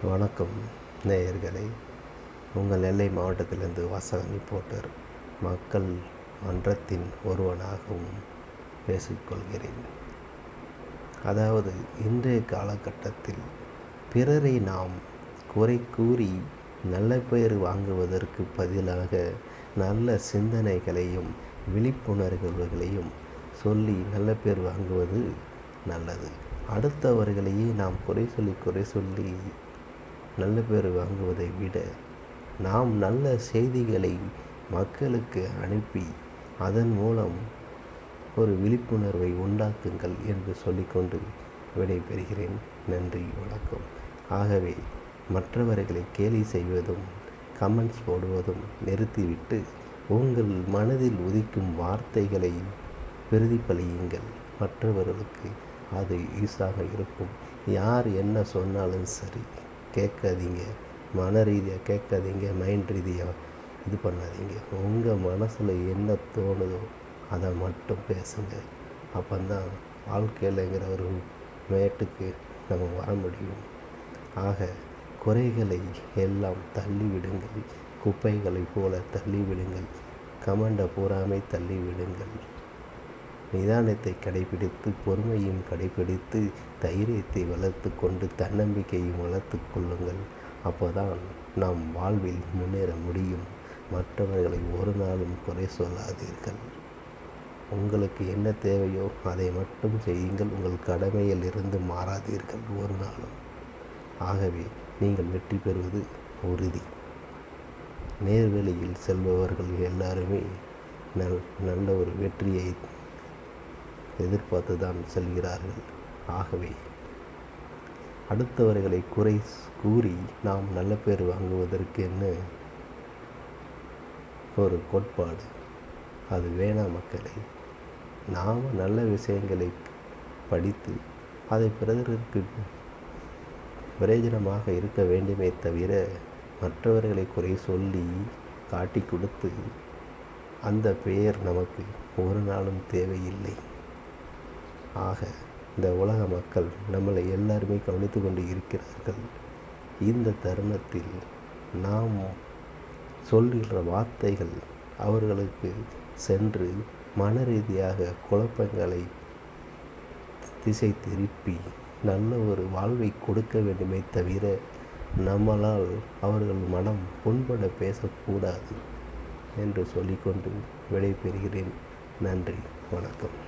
வணக்கம் நேயர்களே. உங்கள் நெல்லை மாவட்டத்திலிருந்து வாசகன் ரிப்போர்ட்டர் மக்கள் மன்றத்தின் ஒருவனாகவும் பேசிக்கொள்கிறேன். அதாவது, இன்றைய காலகட்டத்தில் பிறரை நாம் குறை கூறி நல்ல பெயர் வாங்குவதற்கு பதிலாக நல்ல சிந்தனைகளையும் விழிப்புணர்வுகளையும் சொல்லி நல்ல பேர் வாங்குவது நல்லது. அடுத்தவர்களையே நாம் குறை சொல்லி நல்ல பேர் வாங்குவதை விட நாம் நல்ல செய்திகளை மக்களுக்கு அனுப்பி அதன் மூலம் ஒரு விழிப்புணர்வை உண்டாக்குங்கள் என்று சொல்லிக்கொண்டு விடைபெறுகிறேன். நன்றி, வணக்கம். ஆகவே மற்றவர்களை கேலி செய்வதும் கமெண்ட்ஸ் போடுவதும் நிறுத்திவிட்டு உங்கள் மனதில் உதிக்கும் வார்த்தைகளை பிரதிபலியுங்கள். மற்றவர்களுக்கு அது யூஸாக இருக்கும். யார் என்ன சொன்னாலும் சரி, கேட்காதீங்க. மன ரீதியாக கேட்காதீங்க, மைண்ட் ரீதியாக இது பண்ணாதீங்க. உங்கள் மனசில் என்ன தோணுதோ அதை மட்டும் பேசுங்க. அப்போதான் வாழ்க்கையிலங்கிற ஒரு மேட்டுக்கு நம்ம வர முடியும். ஆக குறைகளை எல்லாம் தள்ளிவிடுங்கள். குப்பைகளைப் போல தள்ளிவிடுங்கள். கமெண்டை பூராமை தள்ளிவிடுங்கள். நிதானத்தை கடைபிடித்து, பொறுமையும் கடைபிடித்து, தைரியத்தை வளர்த்து கொண்டு, தன்னம்பிக்கையும் வளர்த்து கொள்ளுங்கள். அப்போதான் நாம் வாழ்வில் முன்னேற முடியும். மற்றவர்களை ஒரு நாளும் குறை சொல்லாதீர்கள். உங்களுக்கு என்ன தேவையோ அதை மட்டும் செய்யுங்கள். உங்கள் கடமையில் இருந்து மாறாதீர்கள் ஒரு நாளும். ஆகவே நீங்கள் வெற்றி பெறுவது உறுதி. நேர்வழியில் செல்பவர்கள் எல்லாருமே நல்ல ஒரு வெற்றியை எதிர்பார்த்து தான் செல்கிறார்கள். ஆகவே அடுத்தவர்களை குறை கூறி நாம் நல்ல பேர் வாங்குவதற்கு ஒரு கோட்பாடு அது வேணாம் மக்களே. நாம் நல்ல விஷயங்களை படித்து அதை பிறருக்கு பிரயோஜனமாக இருக்க வேண்டுமே தவிர மற்றவர்களை குறை சொல்லி காட்டி கொடுத்து அந்த பெயர் நமக்கு ஒரு நாளும் தேவையில்லை. ஆக இந்த உலக மக்கள் நம்மளை எல்லாருமே கவனித்து கொண்டு இருக்கிறார்கள். இந்த தருணத்தில் நாம் சொல்கின்ற வார்த்தைகள் அவர்களுக்கு சென்று மன ரீதியாக குழப்பங்களை திசை திருப்பி நல்ல ஒரு வாழ்வை கொடுக்க வேண்டுமே தவிர நம்மளால் அவர்கள் மனம் புண்பட பேசக்கூடாது என்று சொல்லிக்கொண்டு விடைபெறுகிறேன். நன்றி, வணக்கம்.